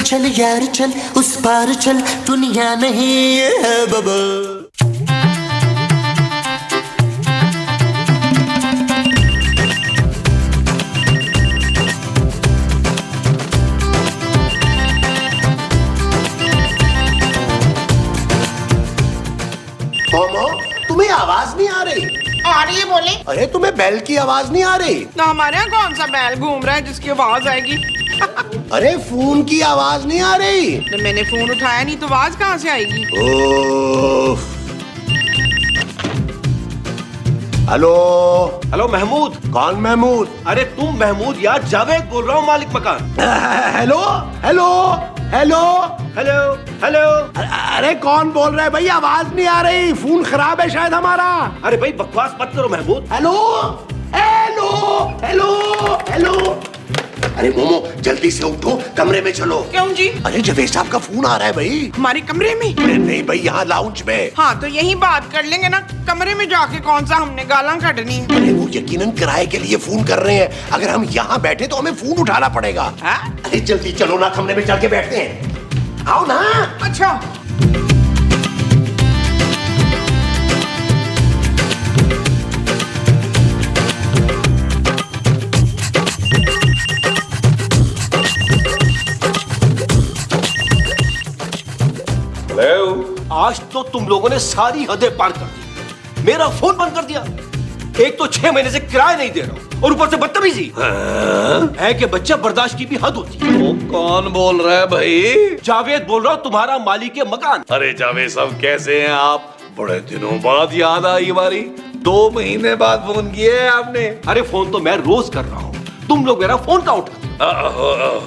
चल यार चल, उस पार चल, दुनिया नहीं है बाबा। तुम्हें आवाज नहीं आ रही? आ रही है, बोले। अरे तुम्हें बैल की आवाज नहीं आ रही? तो हमारे यहाँ कौन सा बैल घूम रहा है जिसकी आवाज आएगी? अरे फोन की आवाज नहीं आ रही? तो मैंने फोन उठाया नहीं तो आवाज कहाँ से आएगी? Hello hello Mahmood. कौन महमूद? अरे तुम महमूद यार, जावेद बोल रहा हूँ, मालिक मकान। Hello hello hello hello hello. अरे कौन बोल रहा है भाई? आवाज नहीं आ रही, फोन खराब है शायद हमारा। अरे भाई बकवास मत करो Mahmood. Hello hello hello hello. अरे मोमो जल्दी से उठो, कमरे में चलो। क्यों जी? अरे जावेद साहब का फोन आ रहा है भाई। हमारे कमरे में? नहीं भाई, यहाँ लाउंज में। हाँ तो यही बात कर लेंगे ना, कमरे में जाके कौन सा हमने गालां कटनी। अरे वो यकीनन किराए के लिए फोन कर रहे हैं, अगर हम यहाँ बैठे तो हमें फोन उठाना पड़ेगा। अरे जल्दी चलो ना, कमरे में जाके बैठते हैं। आओ ना। अच्छा आज तो तुम लोगों ने सारी हदें पार कर दी। मेरा फोन बंद कर दिया। एक तो 6 महीने से किराया नहीं दे रहा हूं और ऊपर से बदतमीजी। है कि बच्चा बर्दाश्त की भी हद होती है। वो कौन बोल रहा है भाई? जावेद बोल रहा हूं, तुम्हारा मालिक मकान। अरे जावेद साहब कैसे हैं आप? बड़े दिनों बाद याद आई हमारी। 2 महीने बाद फोन किया है आपने। अरे फोन तो मैं रोज कर रहा हूँ, तुम लोग मेरा फोन का उठा।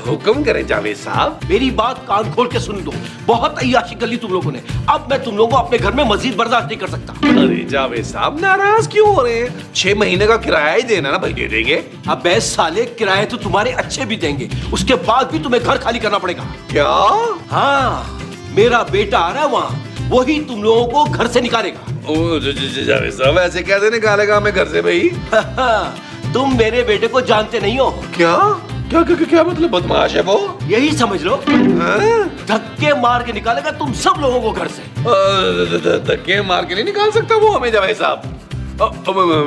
हुक्म करें जावेद साहब। मेरी बात कान खोल के सुन दो। बहुत अय्याशी कर ली तुम लोगों ने, अब मैं तुम लोगों को अपने घर में मजीद बर्दाश्त नहीं कर सकता। अरे जावेद साहब नाराज क्यों हो रहे हैं? 6 महीने का किराया ही देना ना भाई, दे देंगे। अब बेस साले, किराए तो तुम्हारे अच्छे भी देंगे, उसके बाद भी तुम्हें घर खाली करना पड़ेगा। क्या? हाँ, मेरा बेटा आ रहा है वहाँ, वही तुम लोगों को घर से निकालेगा। जावेद साहब ऐसे कैसे निकालेगा हमें घर से भाई? तुम मेरे बेटे को जानते नहीं हो। क्या क्या क्या, क्या मतलब? बदमाश है वो? यही समझ लो। धक्के मार के निकालेगा तुम सब लोगों को घर से। धक्के मार के नहीं निकाल सकता वो हमें जावेद साहब।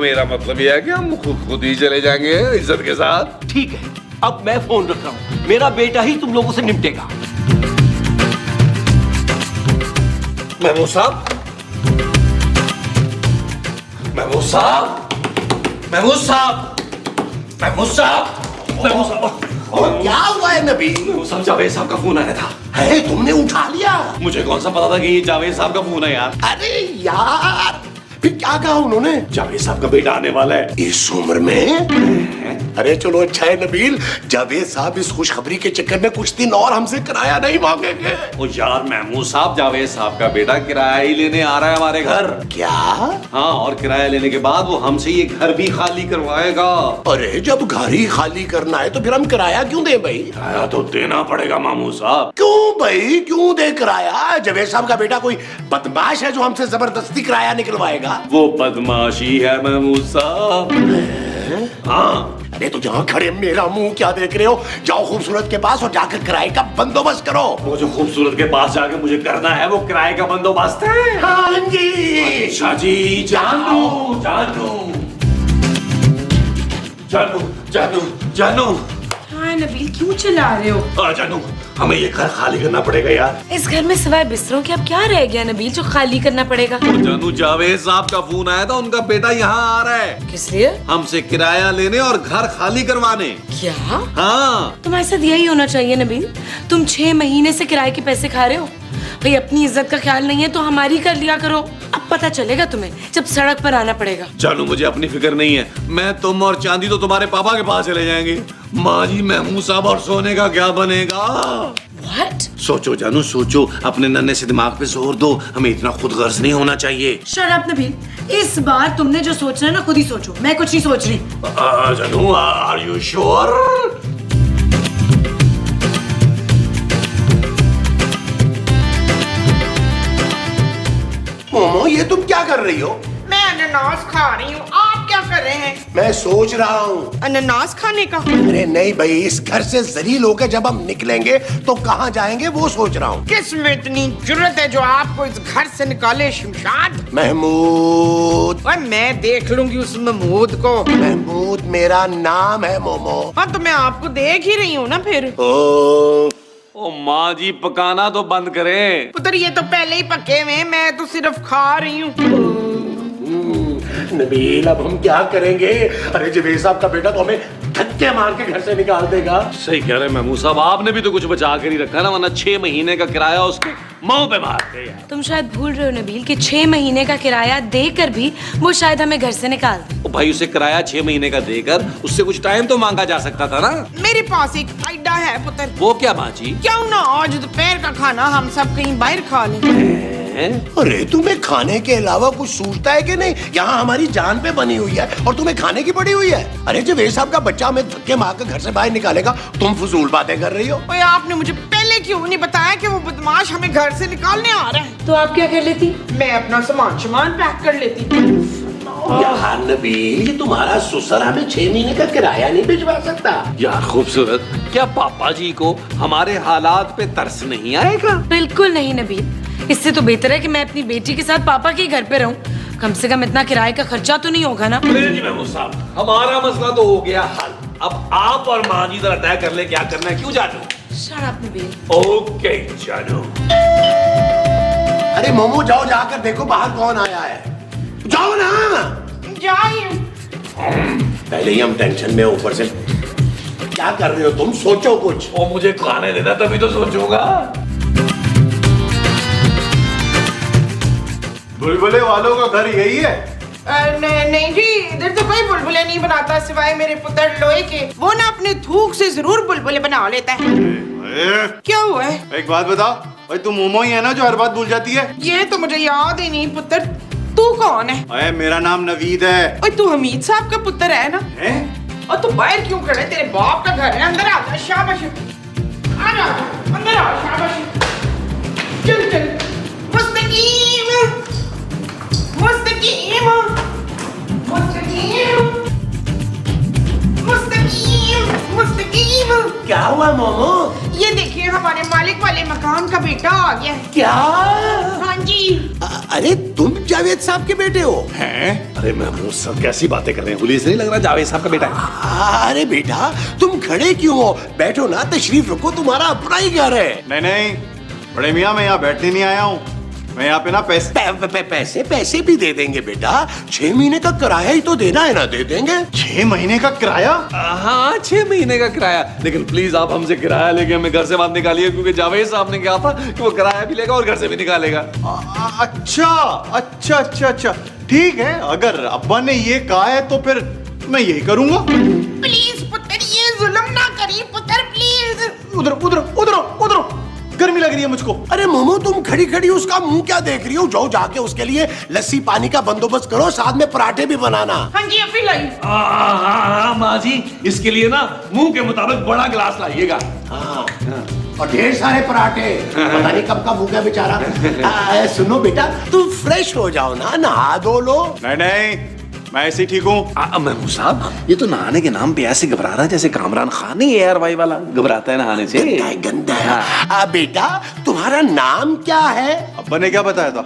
मेरा मतलब यह है कि हम खुद ही चले जाएंगे इज्जत के साथ। ठीक है, अब मैं फोन रख रहा हूँ, मेरा बेटा ही तुम लोगों से निपटेगा। महमूद साहब, महमूद साहब, महमूद साहब, महमूद साहब, महमूद साहब। क्या हुआ है नबी? महमूद साहब, जावेद साहब का फोन आया था। है तुमने उठा लिया? मुझे कौन सा पता था कि ये जावेद साहब का फोन है यार। अरे यार, फिर क्या कहा उन्होंने? जावेद साहब का बेटा आने वाला है इस उम्र में। अरे चलो अच्छा है नबील, जावेद साहब इस खुशखबरी के चक्कर में कुछ दिन और हमसे किराया नहीं मांगेंगे। ओ यार महमूद साहब, जावेद साहब का बेटा किराया ही लेने आ रहा है हमारे घर। क्या? हाँ, और किराया लेने के बाद वो हमसे ये घर भी खाली करवाएगा। अरे जब घर ही खाली करना है तो फिर हम किराया क्यों दे भाई? किराया तो देना पड़ेगा महमूद साहब। क्यों भाई, क्यों दे किराया? जावेद साहब का बेटा कोई बदमाश है जो हमसे जबरदस्ती किराया निकलवाएगा? वो बदमाशी है महमूद साहब। हाँ। अरे तो जहाँ खड़े मेरा मुंह क्या देख रहे हो? जाओ खूबसूरत के पास और जाकर किराए का बंदोबस्त करो। वो जो खूबसूरत के पास जाके मुझे करना है वो किराए का बंदोबस्त है। हाँ जी। अच्छा जी, जानू जानू जानू जानू जानू। हाँ नबील, क्यों चिल्ला रहे हो? जानू, हमें ये घर खाली करना पड़ेगा यार। इस घर में सिवाय बिस्तरों के अब क्या रह गया नबील जो खाली करना पड़ेगा? जानू, जावेद साहब का फोन आया था, उनका बेटा यहाँ आ रहा है। किस लिए? हमसे किराया लेने और घर खाली करवाने। क्या? हाँ। तुम्हारे साथ यही होना चाहिए नबील। तुम 6 महीने से किराए के पैसे खा रहे हो। भाई अपनी इज्जत का ख्याल नहीं है तो हमारी कर लिया करो। अब पता चलेगा तुम्हें जब सड़क पर आना पड़ेगा। जानू, मुझे अपनी फिक्र नहीं है। मैं, तुम और चांदी तो तुम्हारे पापा के पास चले जाएंगे। माँ जी, महमूद साहब और सोने का क्या बनेगा? What? सोचो जानू, सोचो। अपने नन्हे से दिमाग पे जोर दो। हमें इतना खुद गर्ज नहीं होना चाहिए। Shut up नबील, इस बार तुमने जो सोचना है ना खुद ही सोचो, मैं कुछ नहीं सोच रही। जानू, आर यू श्योर? मोमो, ये तुम क्या कर रही हो? मैं अनानास खा रही हूँ, आप क्या कर रहे हैं? मैं सोच रहा हूँ। अनानास खाने का? अरे नहीं भाई, इस घर से जलील होकर जब हम निकलेंगे तो कहाँ जाएंगे वो सोच रहा हूँ। किस में इतनी जुर्रत है जो आपको इस घर से निकाले शमशाद? महमूद। और मैं देख लूंगी उस महमूद को। महमूद मेरा नाम है मोमो। हाँ तो मैं आपको देख ही रही हूँ ना फिर। ओ माँ जी, पकाना तो बंद करें। पुत्र ये तो पहले ही पके हुए हैं, मैं तो सिर्फ खा रही हूँ। नबील अब हम क्या करेंगे? अरे जवेद साहब का बेटा तो हमें धक्के मार के घर से निकाल देगा। सही कह रहे महमूद साहब, आपने भी तो कुछ बचा कर ही रखा ना, वरना 6 महीने का किराया उसके मुंह पे मारते यार। तुम शायद भूल रहे हो नबील कि 6 महीने का किराया देकर भी वो शायद हमें घर से निकाल दे। ओ भाई, उसे किराया 6 महीने का देकर उससे कुछ टाइम तो मांगा जा सकता था ना। मेरे पास एक आइडिया है पुत्र। वो क्या माँ जी? क्यों ना आज दोपहर का खाना हम सब कहीं बाहर खा लें? अरे तुम्हें खाने के अलावा कुछ सूझता है कि नहीं? यहाँ हमारी जान पे बनी हुई है और तुम्हें खाने की पड़ी हुई है। अरे जवेद साहब का बच्चा हमें धक्के मार कर घर से बाहर निकालेगा, तुम फजूल बातें कर रही हो। ओए आपने मुझे पहले क्यों नहीं बताया कि वो बदमाश हमें घर से निकालने आ रहा है? तो आप क्या कर लेती? मैं अपना सामान पैक कर लेती। यार नबील, ये तुम्हारा ससुर हमें 6 महीने का किराया नहीं भिजवा सकता। यार खूबसूरत, क्या पापा जी को हमारे हालात पे तरस नहीं आएगा? बिल्कुल नहीं नबील, इससे तो बेहतर है कि मैं अपनी बेटी के साथ पापा के घर पे रहूं। कम से कम इतना किराए का खर्चा तो नहीं होगा ना। जी महमूद साहब, हमारा मसला तो हो गया हल। अब आप और माँ जी जरा तय कर ले क्या करना है। क्यों जानू? Shut up Nabeel. ओके जानू। अरे मोमो जाओ, जाकर देखो बाहर कौन आया है। जाओ ना। पहले ही हम टेंशन में, ऊपर से क्या कर रहे हो तुम? सोचो कुछ। वो मुझे खाने देना तभी तो सोचूंगा। बुलबुले वालों का घर यही है? नहीं जी, इधर तो कोई बुलबुले नहीं बनाता सिवाय मेरे पुत्र लोहे के। वो ना अपने थूक से जरूर बुलबुले बना लेता है। क्या हुआ है? एक बात बता भाई, तू मोमो ही है ना जो हर बात भूल जाती है? ये तो मुझे याद ही नहीं पुत्र। तू कौन है? अरे मेरा नाम नवीद है। ओए तू हमीद साहब का पुत्र है ना? हैं? और तू बाहर क्यों खड़ा है? तेरे बाप का घर है, अंदर आ जा। शाबाश, आ जा, अंदर आ। शाबाश, चल चल। मुस्तकीम मुस्तकीम मुस्तकीम मुस्तकीम मुस्तकीम। क्या हुआ मोमो? ये देखिए हमारे मालिक वाले मकान का बेटा आ गया है। क्या? हाँ जी। अरे तुम जावेद साहब के बेटे हो? हैं? अरे महमूद साहब कैसी बातें कर रहे हैं? पुलिस नहीं लग रहा जावेद साहब का बेटा है। अरे बेटा तुम खड़े क्यों हो? बैठो ना, तशरीफ रखो, तुम्हारा अपना ही घर है। नहीं बड़े मियाँ, मैं यहाँ बैठने नहीं आया हूँ। मैं यहाँ पे ना पैसे भी दे देंगे बेटा। 6 महीने का किराया ही तो देना है ना, दे देंगे। 6 महीने का किराया? हाँ 6 महीने का किराया, लेकिन प्लीज आप हमसे किराया लेके हमें घर से बाहर निकालिए, क्योंकि जावेद साहब ने कहा था कि वो किराया भी लेगा और घर से भी निकालेगा। अच्छा, ठीक है। अगर अब्बा ने ये कहा है तो फिर मैं यही करूँगा। प्लीज पुत्र, ये जुल्म ना करिए पुत्र, प्लीज। उधर गर्मी लग रही है मुझको। अरे मोमो तुम खड़ी खड़ी उसका मुंह क्या देख रही हो? जाओ जाके उसके लिए लस्सी पानी का बंदोबस्त करो, साथ में पराठे भी बनाना। हाँ जी अभी लाई। हाँ माँ जी, इसके लिए ना मुंह के मुताबिक बड़ा गिलास लाइएगा। हाँ और ढेर सारे पराठे। पता नहीं कब का भूखा बेचारा। सुनो बेटा, तुम फ्रेश हो जाओ ना, नहा धो लो। नहीं, मैं ऐसे ठीक हूँ। महमूद साहब, ये तो नहाने के नाम पे ऐसे घबरा रहा है जैसे कामरान खान नहीं एयर वाई वाला घबराता है नहाने से। गंदा है। बेटा तुम्हारा नाम क्या है? अब्बा ने क्या बताया था?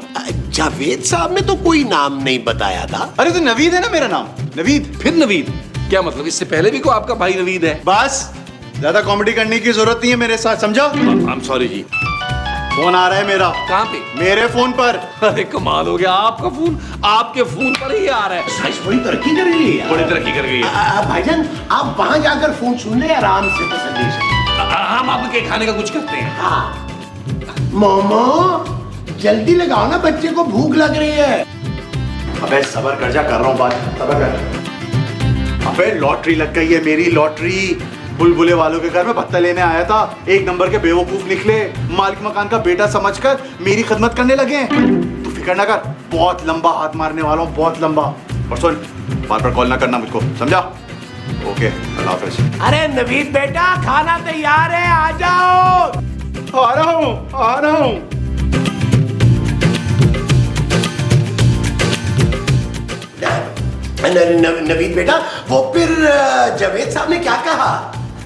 जावेद साहब ने तो कोई नाम नहीं बताया था। अरे तो नवीद है ना मेरा नाम, नवीद। फिर नवीद? क्या मतलब, इससे पहले भी को आपका भाई नवीद है? बस ज्यादा कॉमेडी करने की जरूरत नहीं है मेरे साथ, समझा? आई एम सॉरी जी। फोन आ रहा है मेरा। कहाँ पे? मेरे फोन पर। अरे कमाल हो गया, आपका फोन आपके फोन पर ही आ रहा है। साइंस बड़ी तरक्की कर रही है। बड़ी तरक्की कर गई है। भाईजान आप वहां जाकर फोन सुन ले आराम से, तसल्ली से। हम आपके खाने का कुछ करते हैं। हाँ मोमो जल्दी लगाओ ना, बच्चे को भूख लग रही है। अबे सबर कर जा, कर रहा हूँ बात, सबर कर। अबे लॉटरी लग गई है मेरी, लॉटरी। बुलबुले वालों के घर में भत्ता लेने आया था, 1 नंबर के बेवकूफ निकले, मालिक मकान का बेटा समझकर मेरी खिदमत करने लगे। तू फिक्र ना कर, बहुत लंबा हाथ मारने वाला हूँ, बहुत लंबा। और सुन, बार कॉल ना करना मुझको, समझा? ओके, अल्लाह हाफिज। अरे नवीद बेटा खाना तैयार है, आ जाओ। आ रहा हूँ। नवीद बेटा, वो फिर जावेद साहब ने क्या कहा?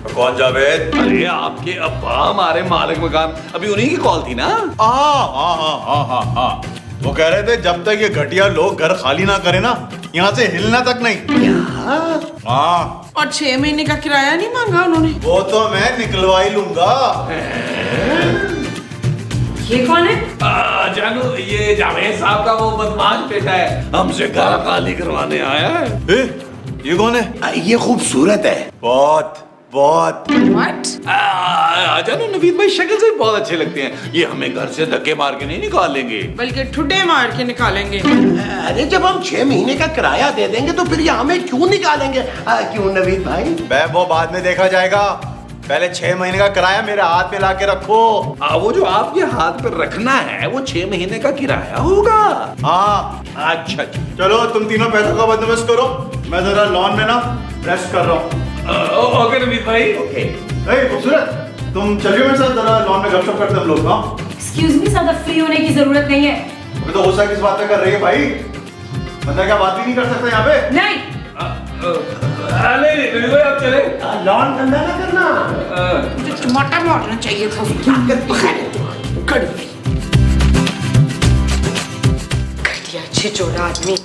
कौन जावेद? अरे आपके अब्बा हमारे मालिक मकान, अभी उन्हीं की कॉल थी ना। हाँ। वो कह रहे थे जब तक ये घटिया लोग घर खाली ना करे ना, यहाँ से हिलना तक नहीं। हाँ, और 6 महीने का किराया नहीं मांगा उन्होंने? वो तो मैं निकलवा ही लूंगा। ये कौन है? जानू, ये जावेद साहब का वो बदमाश बेटा है, हमसे घर खाली करवाने आया है। ये कौन है? ये खूबसूरत है। बहुत। What? जानू, नवीद भाई शक्ल से बहुत अच्छे लगते हैं, ये हमें घर से धक्के मार के नहीं निकालेंगे। बल्कि ठुड्डे मार के निकालेंगे। अरे जब हम 6 महीने का किराया दे देंगे तो फिर ये हमें क्यों निकालेंगे? क्यों नवीद भाई? वो बाद में देखा जाएगा, पहले 6 महीने का किराया मेरे हाथ में ला के रखो। वो जो आपके हाथ पे रखना है वो 6 महीने का किराया होगा। हाँ, अच्छा। चलो तुम तीनों पैसों का बंदोबस्त करो, मैं जरा लॉन में ना रेस्ट कर रहा हूँ। ओके नवीद भाई, ओके। खूबसूरत, तुम चलिए मेरे साथ, जरा लॉन में गपशप करते हम लोग। हाँ, एक्सक्यूज मी, ज्यादा फ्री होने की जरूरत नहीं है। अभी तो गुस्सा किस बात पे कर रही है भाई? मतलब क्या बात भी नहीं कर सकते यहाँ पे? नहीं। नहीं नवीद भाई, आप चले। लॉन धंधा ना करना। मुझे टमाटर मारना चाहिए था। घटिया छिचोड़ा आदमी।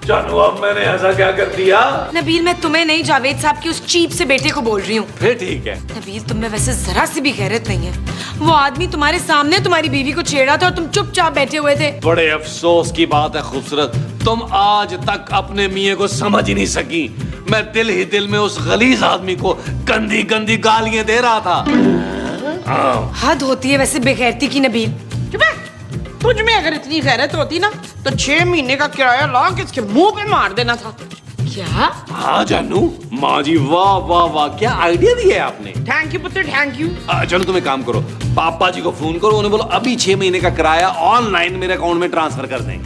जानू, अब मैंने ऐसा क्या कर दिया? नबील, मैं तुम्हें नहीं, जावेद साहब की उस चीप से बेटे को बोल रही हूँ। फिर ठीक है। नबील, तुम में वैसे जरा सी भी गैरत नहीं है। वो आदमी तुम्हारे सामने तुम्हारी बीवी को छेड़ा था और तुम चुपचाप बैठे हुए थे। बड़े अफसोस की बात है खूबसूरत, तुम आज तक अपने मियाँ को समझ ही नहीं सकी। मैं दिल ही दिल में उस गलीज आदमी को गंदी गंदी गालियां दे रहा था। हद होती है वैसे बेगैरती की नबील। तुझ में अगर इतनी गैरत होती ना तो 6 महीने का किराया ला के इसके मुंह पे मार देना था। क्या? हाँ जानू, माँ जी, वाह वाह वाह, क्या आइडिया दिया है आपने। थैंक यू पुत्र, थैंक यू। चलो तुम एक काम करो, पापा जी को फोन करो, उन्हें बोलो अभी 6 महीने का किराया ऑनलाइन मेरे अकाउंट में ट्रांसफर कर दें।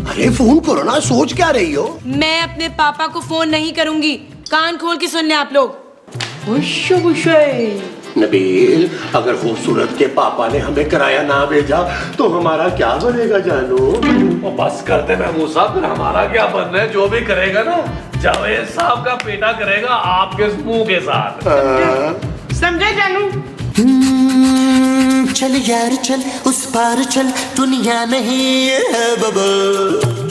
अरे फोन करो ना, सोच क्या रही हो? मैं अपने पापा को फोन नहीं करूंगी, कान खोल के सुन ले आप लोग। नबील, अगर खूबसूरत के पापा ने हमें किराया ना भेजा तो हमारा क्या बनेगा जानू? और बस करते महमूद साहब, फिर हमारा क्या बनना है? जो भी करेगा ना जावेद साहब का बेटा करेगा, आपके मुंह के साथ। समझे जानू? चल यार चल, उस पार चल, दुनिया नहीं है बबल।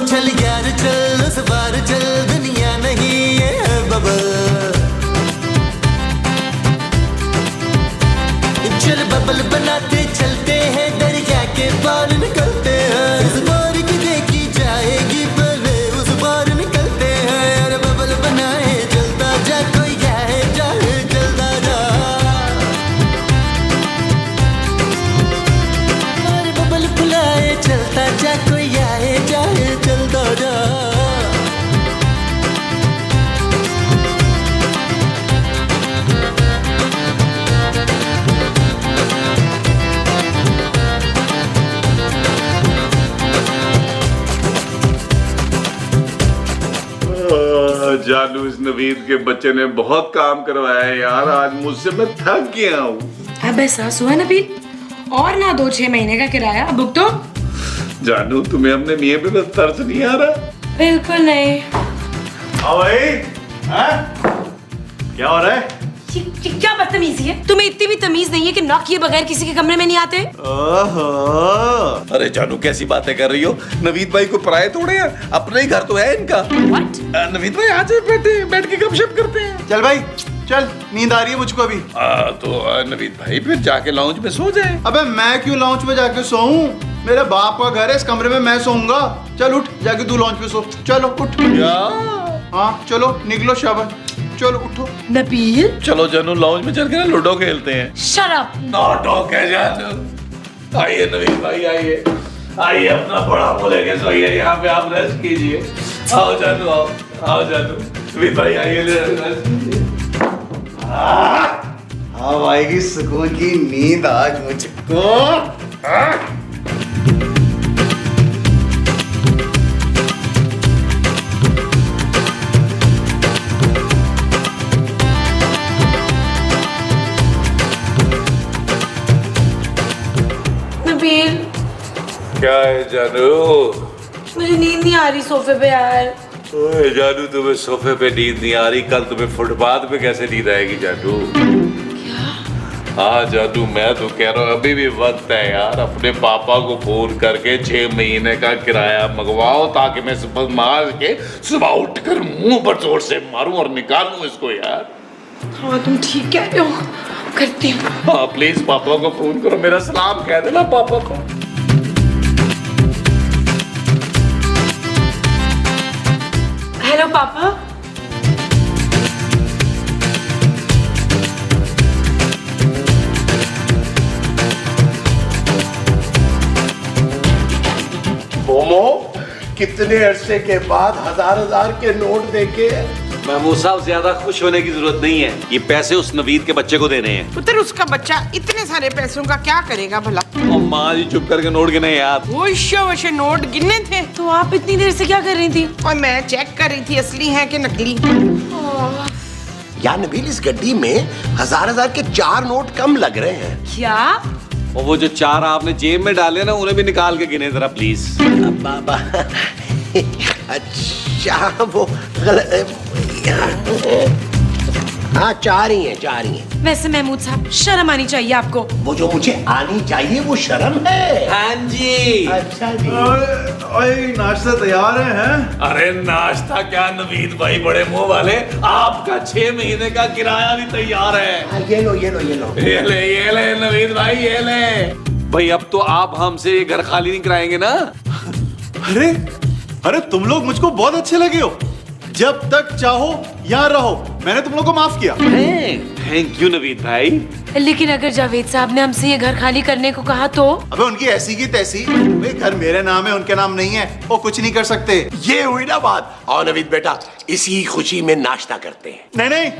चल यार चल, उस पार चल, दुनिया नहीं है बबल। चल बबल बनाते चलते हैं, दरिया के पार निकलते हैं। इस बार की देखी जाएगी पहले, उस पार निकलते हैं। अरे बबल बनाए चलता जा, कोई जाए जाए चलता जा। अरे बबल बुलाए चलता जा, कोई आए जाए चलता जा। जानू, इस नवीद के बच्चे ने बहुत काम करवाया है यार, आज मुझसे मैं थक गया हूँ। अब एहसास हुआ नबील, और ना 2-6 महीने का किराया बुक तो। जानू, तुम्हें अपने मियाँ पे तरस नहीं आ रहा? बिल्कुल नहीं। भाई, क्या हो रहा है? क्या बदतमीजी है? तुम्हें इतनी भी तमीज नहीं है कि नॉक किए बगैर किसी के कमरे में नहीं आते? ओहो, अरे जानू, कैसी बातें कर रही हो? नवीद भाई को पराये थोड़े हैं, अपना ही घर तो है इनका। What? नवीद भाई आज बैठ के गपशप करते हैं। चल भाई चल, नींद आ रही है मुझको अभी। तो नवीद भाई फिर जाके लाउंज में सो जाए। अबे मैं क्यों लॉन्च में जाके सोऊं? मेरे बाप का घर है, इस कमरे में मैं सोऊंगा। चल उठ, जाके तू लॉन्च पे सो। चलो उठ। क्या? हाँ चलो निकलो, शाबाश, चलो उठो। नबील, चलो जानू, लाउंज में चल के ना लूडो खेलते हैं। Shut up. नाटो क्या जानू? आइए नवीद भाई, आइए आइए, अपना बड़ा को लेके सोइए, यहाँ पे आप रेस्ट कीजिए। आओ जानू, आओ जानू, नवीद भाई आइए, रेस्ट कीजिए। अब आएगी सुकून की नींद आज मुझको। नबील, क्या है जानू? मुझे नींद नहीं आ रही सोफे पे यार। ओए जानू, तुम्हें सोफे पे नींद नहीं आ रही, कल तुम्हें फुटपाथ पे कैसे नींद आएगी जानू? हाँ जानू, मैं तो कह रहा हूँ अभी भी वक्त है यार, अपने पापा को फोन करके 6 महीने का किराया मंगवाओ, ताकि मैं सुबह मार के सुबह उठकर मुंह पर जोर से मारूं और निकालूं इसको यार। हाँ तुम ठीक कह रहे हो, करती हूँ। हाँ प्लीज पापा को फोन करो, मेरा सलाम कह देना पापा को। हेलो पापा। मोमो, कितने अरसे के बाद हजार के नोट देके। महमूद साहब, ज्यादा खुश होने की जरूरत नहीं है, ये पैसे उस नवीद के बच्चे को देने हैं। पुत्र, उसका बच्चा इतने सारे पैसों का क्या करेगा भला? और माँ जी चुप करके नोट गिने यार। वोशे नोट गिनने थे। तो आप इतनी देर से क्या कर रही थी? और मैं चेक कर रही थी असली है कि नकली। यार नबील, इस गड्डी में हजार के 4 नोट कम लग रहे हैं। क्या? और वो जो 4 आपने जेब में डाले ना, उन्हें भी निकाल के गिने जरा प्लीज। बाबा अच्छा, वो हाँ 4 ही हैं। वैसे महमूद साहब, शर्म आनी चाहिए आपको। वो जो मुझे आनी चाहिए वो शर्म है। हाँ जी। अच्छा जी। ओए, नाश्ता तैयार है? अरे नाश्ता क्या नवीद भाई, बड़े मुंह वाले, आपका 6 महीने का किराया भी तैयार है। हाँ, ये लो। ये ले नवीद भाई, ये ले। भाई अब तो आप हमसे ये घर खाली नहीं कराएंगे ना? अरे तुम लोग मुझको बहुत अच्छे लगे हो। जब तक चाहो यहाँ रहो, मैंने तुम लोग को माफ किया। थैंक यू नवीद भाई। लेकिन अगर जावेद साहब ने हमसे ये घर खाली करने को कहा तो? अबे उनकी ऐसी की तैसी, भाई घर मेरे नाम है, उनके नाम नहीं है, वो कुछ नहीं कर सकते। ये हुई ना बात। और नवीद बेटा, इसी खुशी में नाश्ता करते हैं। नहीं,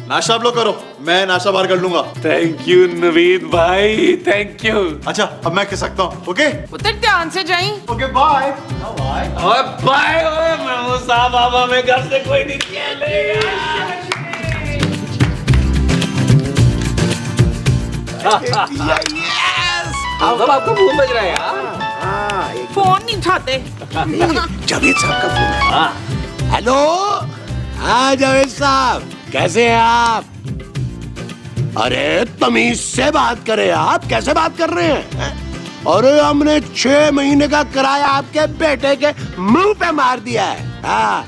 नाश्ता आप लोग करो, मैं नाश्ता बाहर कर लूंगा। थैंक यू नवीद भाई, थैंक यू। अच्छा, अब मैं खिस सकता हूँ। ओके पुत्र, ध्यान से जाई। Okay, bye. ओए बाय, ओए महमूद साहब, अब हमें घर से कोई नहीं निकालेगा। अब आपका फोन बज रहा है यार। फोन नहीं उठाते। जावेद साहब का फोन है। हेलो, हाँ जावेद साहब, कैसे हैं आप? अरे तमीज से बात करें, आप कैसे बात कर रहे हैं? अरे हमने 6 महीने का किराया आपके बेटे के मुंह पे मार दिया है। हाँ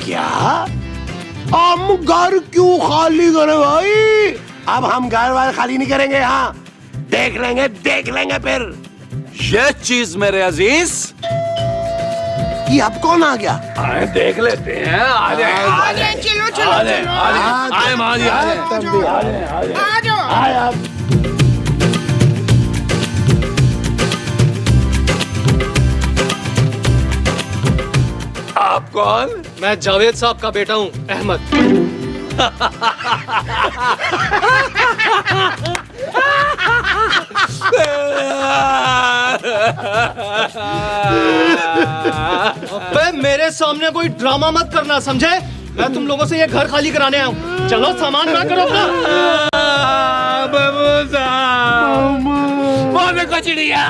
क्या? हम घर क्यों खाली करें भाई? अब हम घर वाले खाली नहीं करेंगे। हाँ देख लेंगे फिर। ये चीज मेरे अजीज, ये अब कौन आ गया? आए देख लेते हैं। आ जाए, चलो। आए माँ जी, आ जाओ। आप कौन? मैं जावेद साहब का बेटा हूँ, अहमद। अबे मेरे सामने कोई ड्रामा मत करना, समझे? मैं तुम लोगों से ये घर खाली कराने आया हूँ। चलो सामान ना करो अपना। बाबू साहब, कचड़िया।